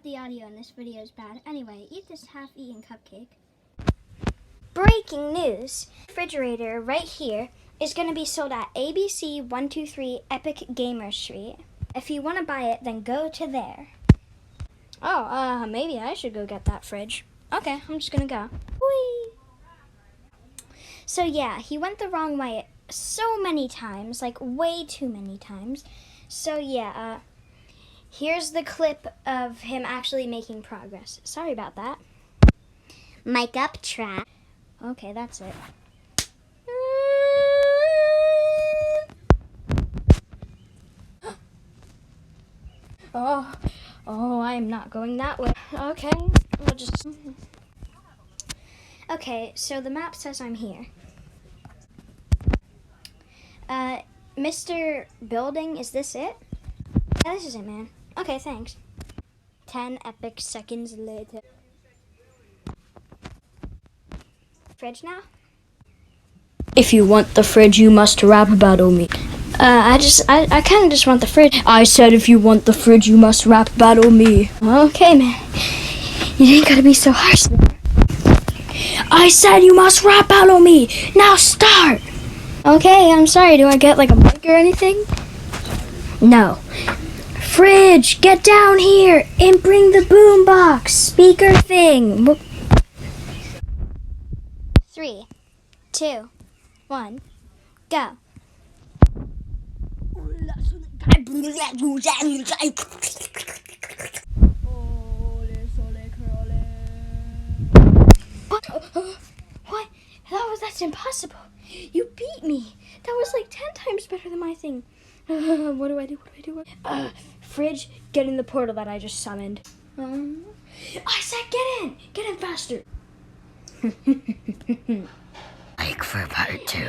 that the audio in this video is bad. Anyway, eat this half-eaten cupcake. Breaking news. Refrigerator right here is going to be sold at ABC 123 Epic Gamer Street. If you want to buy it, then go to there. Oh, maybe I should go get that fridge. Okay, I'm just going to go. Whee! So yeah, he went the wrong way so many times, like way too many times. So yeah, here's the clip of him actually making progress. Sorry about that. Mic up track. Okay, that's it. Oh, I'm not going that way. Okay, we'll just... Okay, so the map says I'm here. Mr. Building, is this it? Yeah, this is it, man. Okay, thanks. 10 epic seconds later. Fridge now? If you want the fridge, you must rap battle me. I kind of just want the fridge. I said if you want the fridge, you must rap battle me. Okay, man. You ain't gotta be so harsh. I said you must rap battle me. Now start. Okay, I'm sorry. Do I get like a mic or anything? No. Fridge, get down here and bring the boombox speaker thing. 3, 2, 1, go. What? That's impossible. You beat me. That was like 10 times better than my thing. What do I do? Fridge, get in the portal that I just summoned. I said get in. Get in faster. Like for part 2.